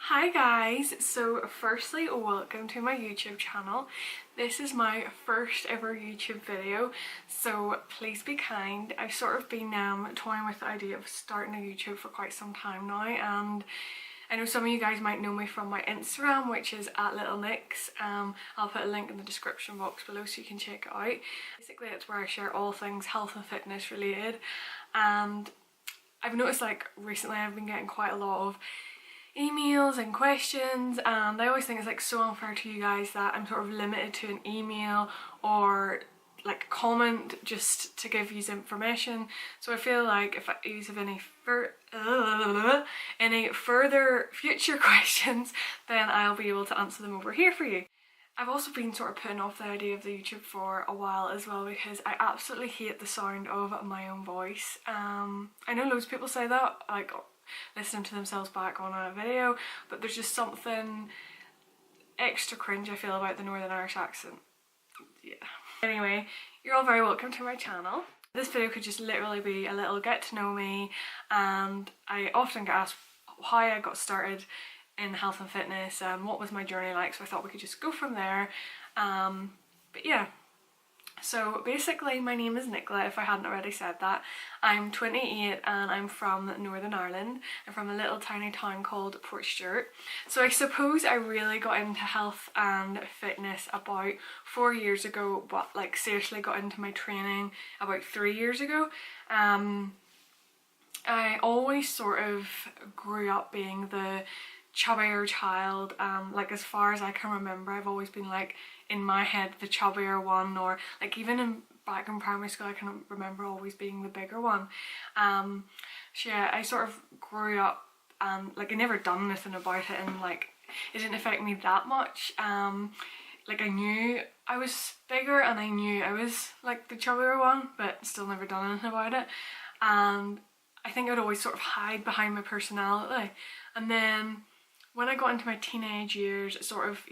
Hi guys, so firstly welcome to my YouTube channel. This is my first ever YouTube video, so please be kind. I've sort of been toying with the idea of starting a YouTube for quite some time now, and I know some of you guys might know me from my Instagram, which is @LittleNix. I'll put a link in the description box below so you can check it out. Basically it's where I share all things health and fitness related, and I've noticed like recently I've been getting quite a lot of emails and questions, and I always think it's like so unfair to you guys that I'm sort of limited to an email or like a comment just to give you information. So I feel like if you have any further future questions, then I'll be able to answer them over here for you. I've also been sort of putting off the idea of the YouTube for a while as well because I absolutely hate the sound of my own voice. I know loads of people say that, like listening to themselves back on a video, but there's just something extra cringe I feel about the Northern Irish accent. Yeah. Anyway, you're all very welcome to my channel. This video could just literally be a little get to know me, and I often get asked how I got started in health and fitness and what was my journey like, so I thought we could just go from there. But yeah. So basically my name is Nicola, if I hadn't already said that. I'm 28 and I'm from Northern Ireland. I'm from a little tiny town called Portstewart. So I suppose I really got into health and fitness about 4 years ago, but like seriously got into my training about 3 years ago. I always sort of grew up being the chubbier child. Like as far as I can remember, I've always been like in my head the chubbier one, or like even back in primary school I can remember always being the bigger one. So yeah, I sort of grew up and like I never done anything about it, and like it didn't affect me that much. Like I knew I was bigger and I knew I was like the chubbier one, but still never done anything about it. And I think I'd always sort of hide behind my personality. And then when I got into my teenage years, it sort of,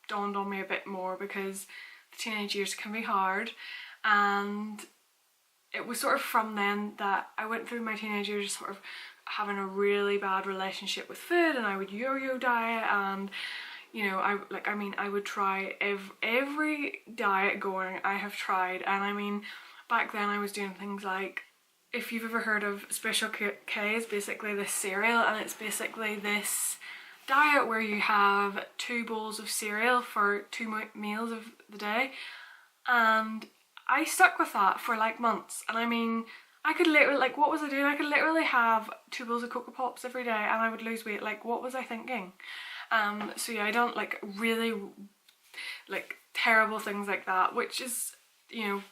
dawned on me a bit more, because the teenage years can be hard. And it was sort of from then that I went through my teenage years sort of having a really bad relationship with food, and I would yo-yo diet, and I would try every diet going I have tried. And I mean, back then I was doing things like, if you've ever heard of Special K, is basically this cereal, and it's basically this diet where you have 2 bowls of cereal for 2 meals of the day. And I stuck with that for like months, and I mean I could literally, like, what was I doing? I could literally have 2 bowls of Cocoa Pops every day and I would lose weight. Like, what was I thinking? So yeah, I don't like really like terrible things like that, which is,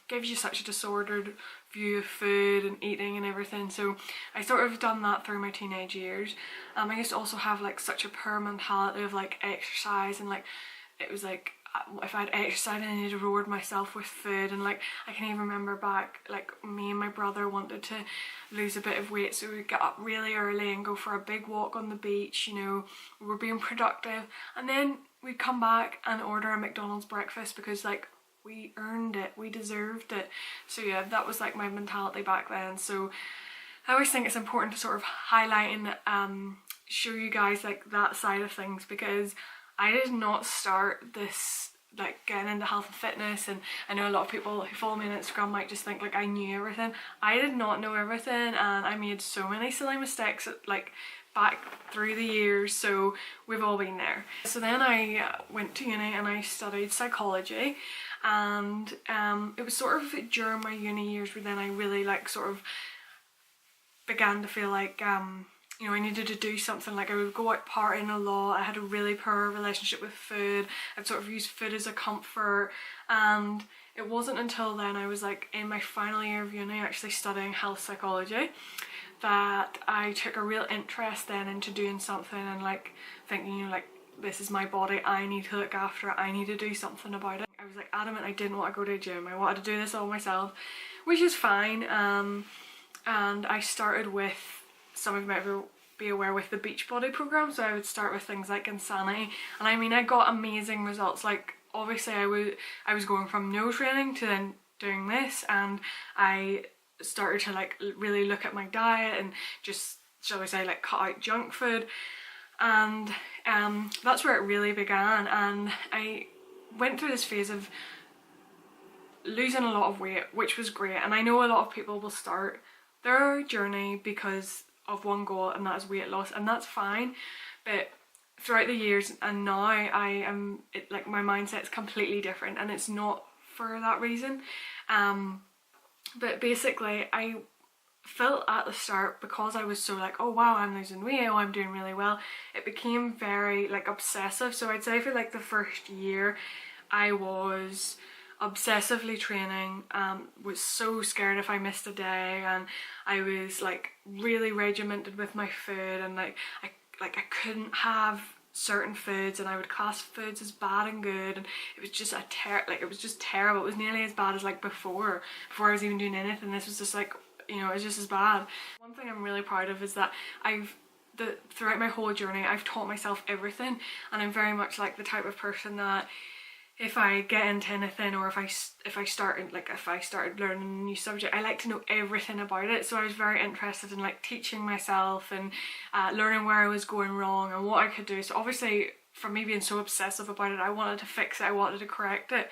gives you such a disordered view of food and eating and everything. So I sort of done that through my teenage years. I used to also have like such a poor mentality of like exercise, and like it was like if I'd exercised I needed to reward myself with food. And like I can even remember back, like me and my brother wanted to lose a bit of weight, so we'd get up really early and go for a big walk on the beach. We were being productive, and then we'd come back and order a McDonald's breakfast because like we earned it, we deserved it. So yeah, that was like my mentality back then. So I always think it's important to sort of highlight and show you guys like that side of things, because I did not start this like getting into health and fitness, and I know a lot of people who follow me on Instagram might just think like I knew everything. I did not know everything, and I made so many silly mistakes like back through the years, so we've all been there. So then I went to uni and I studied psychology, and it was sort of during my uni years where then I really like sort of began to feel like I needed to do something. Like I would go out partying a lot, I had a really poor relationship with food, I'd sort of used food as a comfort. And it wasn't until then I was like in my final year of uni actually studying health psychology that I took a real interest then into doing something, and like thinking, like, this is my body, I need to look after it, I need to do something about it. I was like adamant I didn't want to go to a gym, I wanted to do this all myself, which is fine. And I started with, some of you might be aware, with the Beachbody program. So I would start with things like Insanity, and I mean I got amazing results. Like obviously I was going from no training to then doing this, and I started to like really look at my diet and just, shall we say, like cut out junk food. And that's where it really began, and I went through this phase of losing a lot of weight, which was great. And I know a lot of people will start their journey because of one goal, and that is weight loss, and that's fine. But throughout the years and now, like my mindset's completely different, and it's not for that reason. But basically I felt at the start, because I was so like, oh wow, I'm losing weight, oh I'm doing really well, it became very like obsessive. So I'd say for like the first year I was obsessively training, was so scared if I missed a day, and I was like really regimented with my food, and I couldn't have certain foods, and I would class foods as bad and good, and it was just it was just terrible. It was nearly as bad as like before I was even doing anything. This was just like, you know, it's just as bad. One thing I'm really proud of is that throughout my whole journey I've taught myself everything, and I'm very much like the type of person that if I get into anything, or if I started learning a new subject, I like to know everything about it. So I was very interested in like teaching myself and learning where I was going wrong and what I could do. So obviously, from me being so obsessive about it, I wanted to fix it, I wanted to correct it.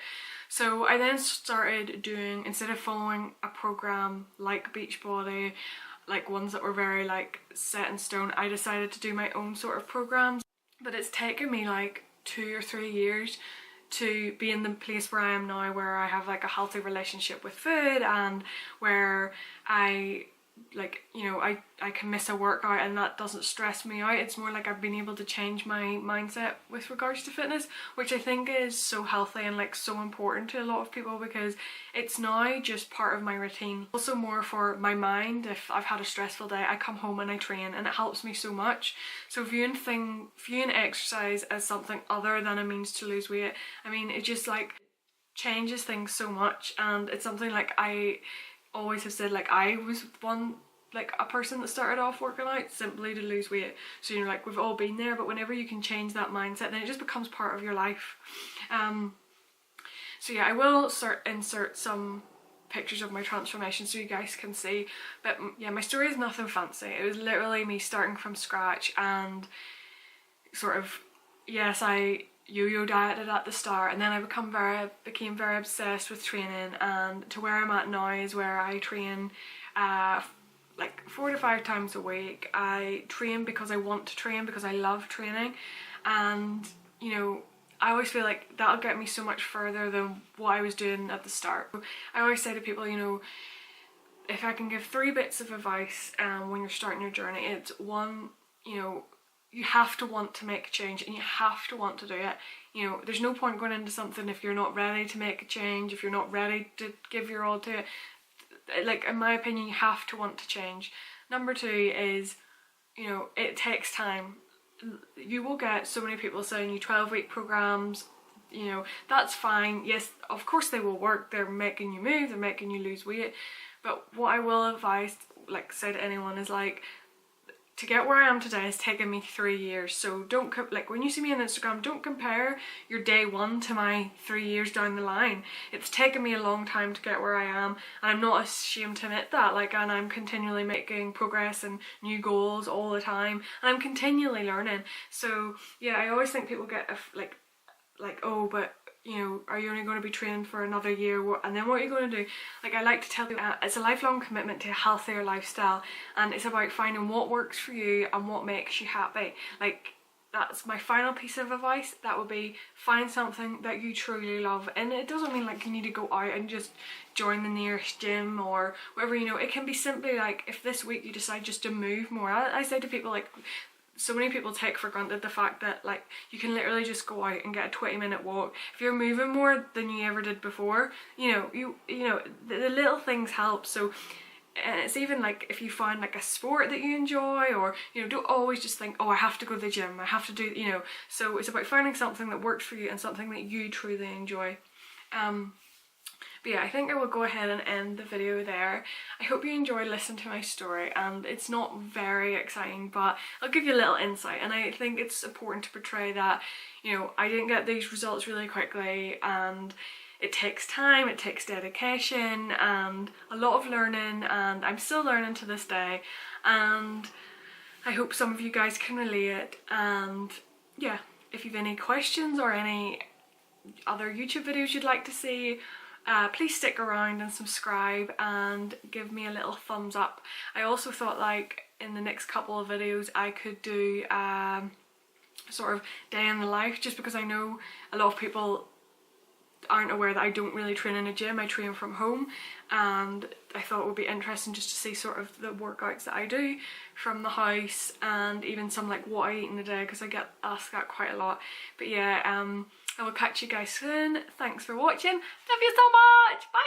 So I then started doing, instead of following a program like Beachbody, like ones that were very like set in stone, I decided to do my own sort of programs. But it's taken me like 2 or 3 years to be in the place where I am now, where I have like a healthy relationship with food, and where I like, you know, I can miss a workout and that doesn't stress me out. It's more like I've been able to change my mindset with regards to fitness, which I think is so healthy and like so important to a lot of people, because it's now just part of my routine. Also more for my mind. If I've had a stressful day, I come home and I train, and it helps me so much. So viewing exercise as something other than a means to lose weight, I mean, it just like changes things so much. And it's something like I always have said, like I was a person that started off working out simply to lose weight. So, you know, like we've all been there, but whenever you can change that mindset, then it just becomes part of your life. So yeah, I will insert some pictures of my transformation so you guys can see. But yeah, my story is nothing fancy. It was literally me starting from scratch, and sort of, yes, I yo-yo dieted at the start, and then I became very obsessed with training, and to where I'm at now is where I train like 4 to 5 times a week. I train because I want to train, because I love training, and you know, I always feel like that'll get me so much further than what I was doing at the start. I always say to people, you know, if I can give 3 bits of advice when you're starting your journey, it's one, you know, you have to want to make a change, and you have to want to do it. You know, there's no point going into something if you're not ready to make a change, if you're not ready to give your all to it. Like, in my opinion, you have to want to change. Number 2 is, you know, it takes time. You will get so many people selling you 12-week programs. You know, that's fine. Yes, of course they will work. They're making you move, they're making you lose weight. But what I will advise, like say to anyone, is like, to get where I am today has taken me 3 years. So don't, like when you see me on Instagram, don't compare your day 1 to my 3 years down the line. It's taken me a long time to get where I am, and I'm not ashamed to admit that. Like, and I'm continually making progress and new goals all the time, and I'm continually learning. So yeah, I always think people get like, oh, but you know, are you only going to be training for another year, and then what are you going to do? Like, I like to tell people, it's a lifelong commitment to a healthier lifestyle, and it's about finding what works for you and what makes you happy. Like, that's my final piece of advice. That would be, find something that you truly love. And it doesn't mean like you need to go out and just join the nearest gym or whatever, you know. It can be simply like, if this week you decide just to move more. I say to people, like, so many people take for granted the fact that like you can literally just go out and get a 20-minute walk. If you're moving more than you ever did before, you know the little things help. So it's even like if you find like a sport that you enjoy, or you know, don't always just think, oh, I have to go to the gym, I have to do, you know. So it's about finding something that works for you and something that you truly enjoy. But yeah, I think I will go ahead and end the video there. I hope you enjoyed listening to my story, and it's not very exciting, but I'll give you a little insight. And I think it's important to portray that, you know, I didn't get these results really quickly, and it takes time, it takes dedication and a lot of learning, and I'm still learning to this day. And I hope some of you guys can relate, and yeah, if you've any questions or any other YouTube videos you'd like to see, please stick around and subscribe and give me a little thumbs up. I also thought like in the next couple of videos I could do sort of day in the life, just because I know a lot of people aren't aware that I don't really train in a gym, I train from home, and I thought it would be interesting just to see sort of the workouts that I do from the house, and even some like what I eat in a day, because I get asked that quite a lot. But yeah, I will catch you guys soon. Thanks for watching. Love you so much. Bye.